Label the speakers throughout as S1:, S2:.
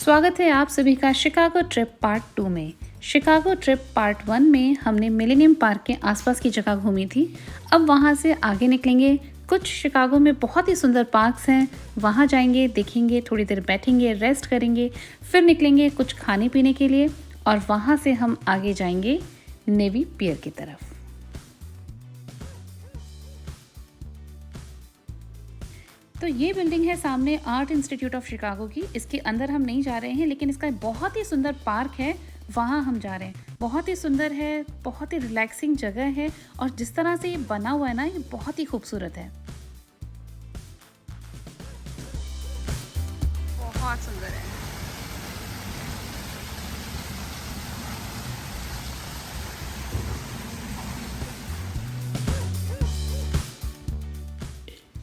S1: स्वागत है आप सभी का शिकागो ट्रिप पार्ट 2 में। शिकागो ट्रिप पार्ट 1 में हमने मिलेनियम पार्क के आसपास की जगह घूमी थी। अब वहाँ से आगे निकलेंगे। कुछ शिकागो में बहुत ही सुंदर पार्क्स हैं, वहाँ जाएंगे, देखेंगे, थोड़ी देर बैठेंगे, रेस्ट करेंगे, फिर निकलेंगे कुछ खाने पीने के लिए और वहाँ से हम आगे जाएंगे नेवी पियर की तरफ। तो ये बिल्डिंग है सामने आर्ट इंस्टीट्यूट ऑफ शिकागो की। इसके अंदर हम नहीं जा रहे हैं, लेकिन इसका बहुत ही सुंदर पार्क है, वहाँ हम जा रहे हैं। बहुत ही सुंदर है, बहुत ही रिलैक्सिंग जगह है और जिस तरह से ये बना हुआ है ना, ये बहुत ही खूबसूरत है। बहुत सुंदर है।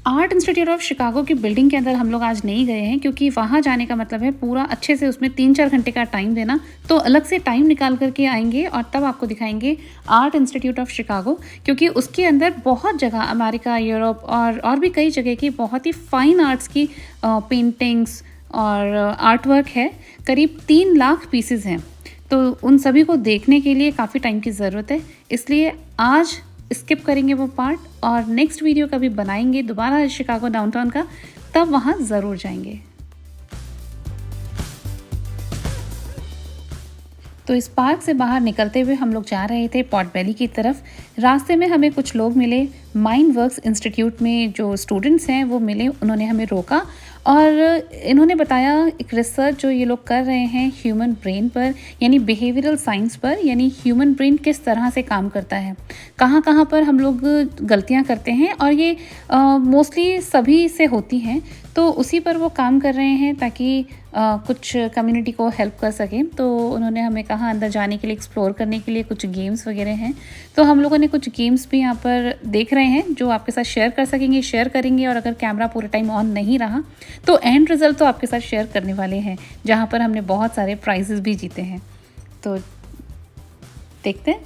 S1: आर्ट इंस्टीट्यूट ऑफ शिकागो की बिल्डिंग के अंदर हम लोग आज नहीं गए हैं, क्योंकि वहाँ जाने का मतलब है पूरा अच्छे से उसमें 3-4 घंटे का टाइम देना। तो अलग से टाइम निकाल करके आएंगे और तब आपको दिखाएंगे आर्ट इंस्टीट्यूट ऑफ शिकागो, क्योंकि उसके अंदर बहुत जगह अमेरिका, यूरोप और भी कई जगह की बहुत ही फाइन आर्ट्स की पेंटिंग्स और आर्ट वर्क है। करीब 3 लाख पीसेज हैं, तो उन सभी को देखने के लिए काफ़ी टाइम की ज़रूरत है। इसलिए आज स्किप करेंगे वो पार्ट और नेक्स्ट वीडियो कभी बनाएंगे दोबारा शिकागो डाउनटाउन का, तब वहाँ ज़रूर जाएंगे। तो इस पार्क से बाहर निकलते हुए हम लोग जा रहे थे पॉट वैली की तरफ। रास्ते में हमें कुछ लोग मिले, माइंड वर्क्स इंस्टीट्यूट में जो स्टूडेंट्स हैं वो मिले। उन्होंने हमें रोका और इन्होंने बताया एक रिसर्च जो ये लोग कर रहे हैं ह्यूमन ब्रेन पर, यानी बिहेवियरल साइंस पर, यानी ह्यूमन ब्रेन किस तरह से काम करता है, कहाँ कहाँ पर हम लोग गलतियाँ करते हैं और ये मोस्टली सभी से होती हैं। तो उसी पर वो काम कर रहे हैं ताकि कुछ कम्युनिटी को हेल्प कर सकें। तो उन्होंने हमें कहा अंदर जाने के लिए, एक्सप्लोर करने के लिए कुछ गेम्स वगैरह हैं। तो हम लोगों ने कुछ गेम्स भी यहाँ पर देख रहे हैं जो आपके साथ शेयर कर सकेंगे, शेयर करेंगे। और अगर कैमरा पूरे टाइम ऑन नहीं रहा तो एंड रिजल्ट तो आपके साथ शेयर करने वाले हैं, जहाँ पर हमने बहुत सारे प्राइजेस भी जीते हैं। तो देखते हैं।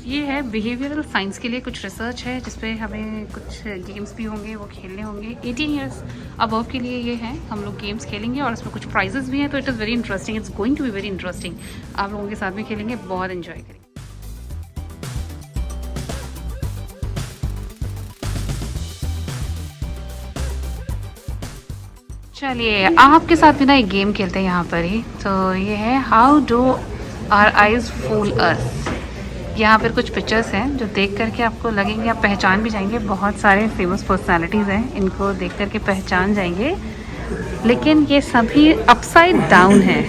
S1: ये है बिहेवियरल साइंस के लिए कुछ रिसर्च है, जिसपे हमें कुछ गेम्स भी होंगे, वो खेलने होंगे। 18 ईयर्स अबव के लिए ये है, हम लोग गेम्स खेलेंगे और इसमें कुछ प्राइजेस भी हैं। तो it is very interesting, it's going to be very interesting. आप लोगों के साथ में खेलेंगे, बहुत इन्जॉय करेंगे। चलिए आपके साथ भी ना एक गेम खेलते हैं यहाँ पर ही। तो ये है हाउ डू आवर आइज फूल अस। यहाँ पर कुछ पिक्चर्स हैं जो देख करके आपको लगेंगे, आप पहचान भी जाएंगे। बहुत सारे फेमस पर्सनालिटीज़ हैं, इनको देख करके पहचान जाएंगे, लेकिन ये सभी अपसाइड डाउन है।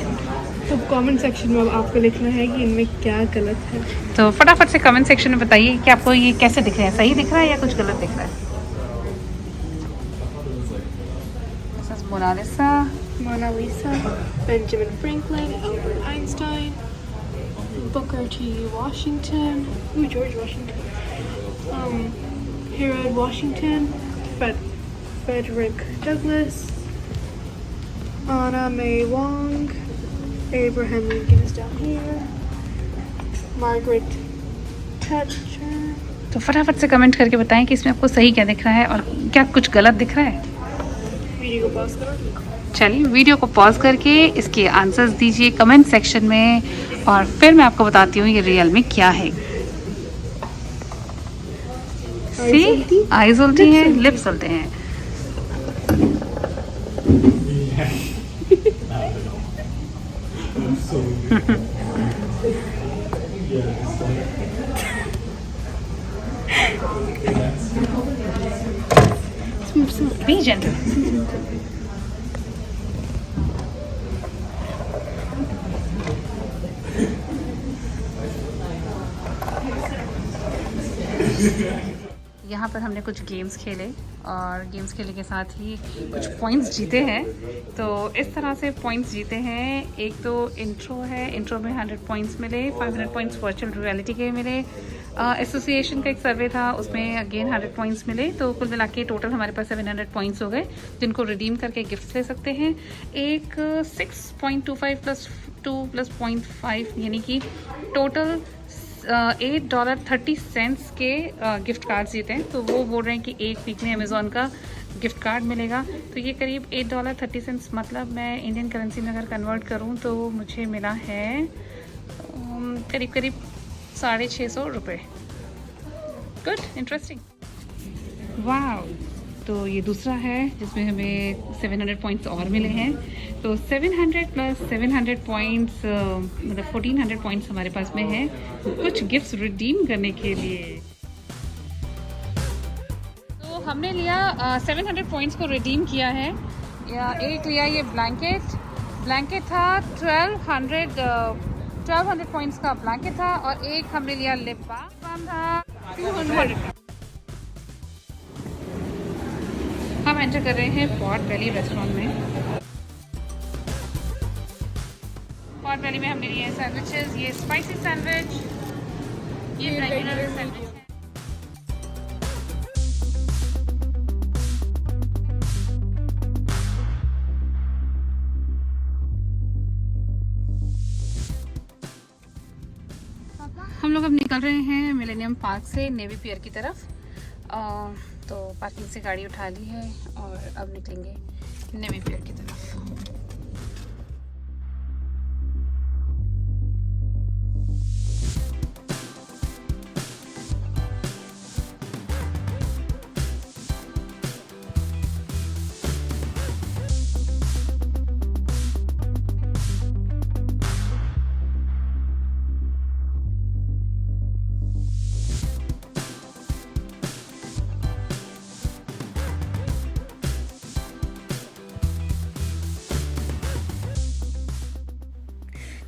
S2: तो कमेंट सेक्शन में आपको लिखना है कि इनमें क्या गलत है।
S1: तो फटाफट से कमेंट सेक्शन में बताइए कि आपको ये कैसे दिख रहा है, सही दिख रहा है या कुछ गलत दिख रहा है।
S2: Mona Lisa, Benjamin Franklin, Albert Einstein, Booker T. Washington, George Washington, Herod Washington, Frederick Douglass, Anna May Wong, Abraham Lincoln is down here, Margaret Thatcher।
S1: तो फटाफट से कमेंट करके बताएं कि इसमें आपको सही क्या दिख रहा है और क्या कुछ गलत दिख रहा है।
S2: वीडियो को पॉज करो।
S1: चलिए वीडियो को पॉज करके इसके आंसर्स दीजिए कमेंट सेक्शन में और फिर मैं आपको बताती हूँ ये रियल में क्या है। सी आईज उल्टी हैं, लिप्स उल्टे हैं। Be gentle. यहाँ पर हमने कुछ गेम्स खेले और गेम्स खेलने के साथ ही कुछ पॉइंट्स जीते हैं। तो इस तरह से पॉइंट्स जीते हैं। एक तो इंट्रो है, इंट्रो में 100 पॉइंट्स मिले, 500 पॉइंट्स वर्चुअल रियलिटी के मिले। एसोसिएशन का एक सर्वे था, उसमें अगेन 100 पॉइंट्स मिले। तो कुल मिला के टोटल हमारे पास 700 पॉइंट्स हो गए, जिनको रिडीम करके गिफ्ट्स ले सकते हैं। एक 6.25 + 2 + 0.5 यानी कि टोटल $8.30 के गिफ्ट कार्ड्स जीते हैं। तो वो बोल रहे हैं कि एक वीक में अमेज़ॉन का गिफ्ट कार्ड मिलेगा। तो ये करीब $8.30, मतलब मैं इंडियन करेंसी में अगर कन्वर्ट करूँ तो मुझे मिला है करीब करीब 650 रुपये। Good, interesting. वाह, तो ये दूसरा है जिसमें हमें 700 पॉइंट्स और मिले हैं। तो 700 प्लस 700 पॉइंट्स, मतलब 1400 पॉइंट्स हमारे पास में है कुछ गिफ्ट्स रिडीम करने के लिए। तो हमने लिया 700 पॉइंट्स को रिडीम किया है। एक लिया ये ब्लैंकेट था 1200 पॉइंट्स का ब्लैंकेट था, और एक हमने लिया लिप बाम था 200। हम एंटर कर रहे हैं पॉट वैली रेस्टोरेंट में। पॉट वैली में हमने लिए हैं सैंडविचेस, ये स्पाइसी सैंडविच, ये रेगुलर सैंडविच है। हम लोग अब निकल रहे हैं मिलेनियम पार्क से नेवी पियर की तरफ। तो पार्किंग से गाड़ी उठा ली है और अब निकलेंगे नेवी पियर की तरफ।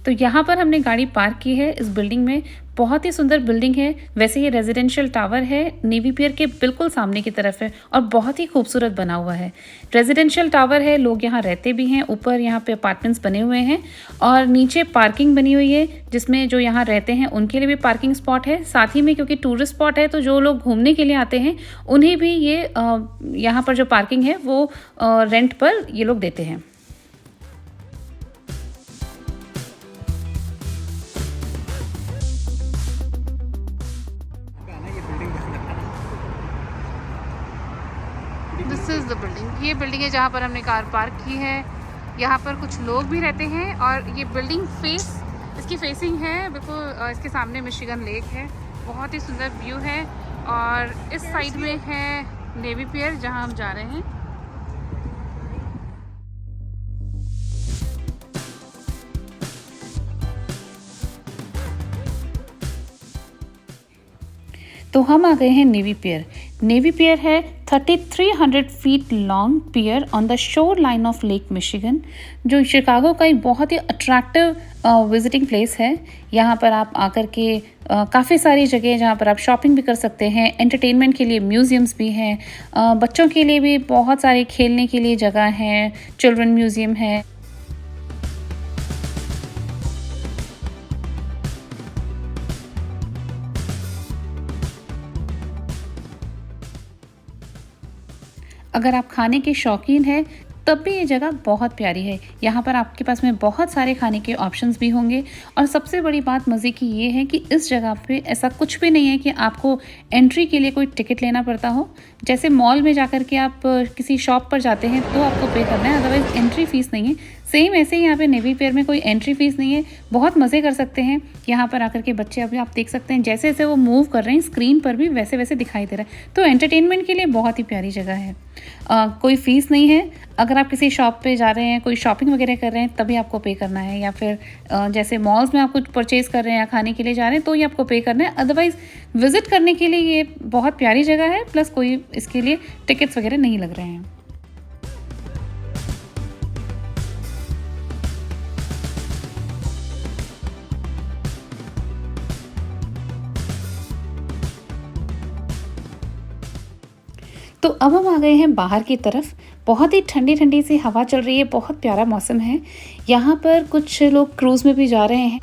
S1: तो यहाँ पर हमने गाड़ी पार्क की है इस बिल्डिंग में। बहुत ही सुंदर बिल्डिंग है। वैसे ये रेजिडेंशियल टावर है, नेवी पियर के बिल्कुल सामने की तरफ है और बहुत ही खूबसूरत बना हुआ है। रेजिडेंशियल टावर है, लोग यहाँ रहते भी हैं। ऊपर यहाँ पे अपार्टमेंट्स बने हुए हैं और नीचे पार्किंग बनी हुई है, जिसमें जो यहाँ रहते हैं उनके लिए भी पार्किंग स्पॉट है। साथ ही में क्योंकि टूरिस्ट स्पॉट है तो जो लोग घूमने के लिए आते हैं उन्हें भी ये यहाँ पर जो पार्किंग है वो रेंट पर ये लोग देते हैं। This is the building. ये बिल्डिंग है जहाँ पर हमने कार पार्क की है। यहाँ पर कुछ लोग भी रहते हैं और ये बिल्डिंग इसकी फेसिंग है बिल्कुल, इसके सामने मिशिगन लेक है। बहुत ही सुंदर व्यू है। और इस साइड में है नेवी पियर जहाँ हम जा रहे हैं। तो हम आ गए हैं नेवी पियर। नेवी पियर है 3300 feet long pier on the shore line of Lake Michigan, जो शिकागो का एक बहुत ही अट्रैक्टिव विजिटिंग प्लेस है। यहाँ पर आप आकर के काफ़ी सारी जगह है जहाँ पर आप शॉपिंग भी कर सकते हैं। एंटरटेनमेंट के लिए म्यूज़ियम्स भी हैं, बच्चों के लिए भी बहुत सारे खेलने के लिए जगह हैं, चिल्ड्रन म्यूज़ियम है। अगर आप खाने के शौकीन हैं तब भी ये जगह बहुत प्यारी है। यहाँ पर आपके पास में बहुत सारे खाने के ऑप्शंस भी होंगे। और सबसे बड़ी बात मज़े की ये है कि इस जगह पे ऐसा कुछ भी नहीं है कि आपको एंट्री के लिए कोई टिकट लेना पड़ता हो। जैसे मॉल में जाकर के आप किसी शॉप पर जाते हैं तो आपको पे करना है, अदरवाइज़ एंट्री फ़ीस नहीं है। सेम ऐसे ही यहाँ पे नेवी पियर में कोई एंट्री फ़ीस नहीं है। बहुत मज़े कर सकते हैं यहाँ पर आकर के बच्चे। अभी आप देख सकते हैं जैसे जैसे वो मूव कर रहे हैं स्क्रीन पर भी वैसे वैसे दिखाई दे रहा है। तो एंटरटेनमेंट के लिए बहुत ही प्यारी जगह है। कोई फ़ीस नहीं है। अगर आप किसी शॉप पे जा रहे हैं, कोई शॉपिंग वगैरह कर रहे हैं तभी आपको पे करना है, या फिर जैसे मॉल्स में आप कुछ परचेज़ कर रहे हैं या खाने के लिए जा रहे हैं तो ही आपको पे करना है। अदरवाइज़ विज़िट करने के लिए ये बहुत प्यारी जगह है, प्लस कोई इसके लिए टिकट्स वगैरह नहीं लग रहे हैं। तो अब हम आ गए हैं बाहर की तरफ। बहुत ही ठंडी ठंडी सी हवा चल रही है, बहुत प्यारा मौसम है। यहाँ पर कुछ लोग क्रूज़ में भी जा रहे हैं।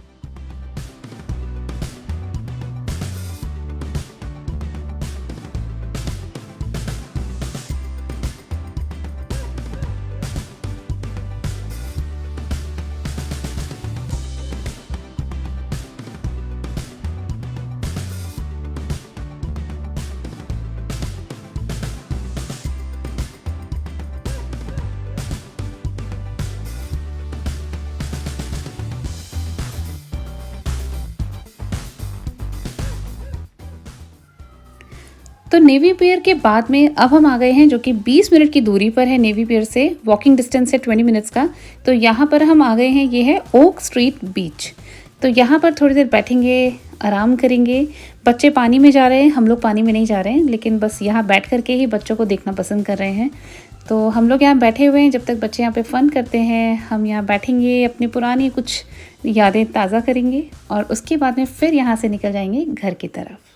S1: तो नेवी पियर के बाद में अब हम आ गए हैं जो कि 20 मिनट की दूरी पर है नेवी पियर से, वॉकिंग डिस्टेंस है 20 मिनट्स का। तो यहाँ पर हम आ गए हैं, ये है ओक स्ट्रीट बीच। तो यहाँ पर थोड़ी देर बैठेंगे, आराम करेंगे। बच्चे पानी में जा रहे हैं, हम लोग पानी में नहीं जा रहे हैं, लेकिन बस यहाँ बैठ करके ही बच्चों को देखना पसंद कर रहे हैं। तो हम लोग यहाँ बैठे हुए हैं, जब तक बच्चे यहाँ पे फ़न करते हैं हम यहाँ बैठेंगे, अपनी पुरानी कुछ यादें ताज़ा करेंगे और उसके बाद में फिर यहाँ से निकल जाएंगे घर की तरफ।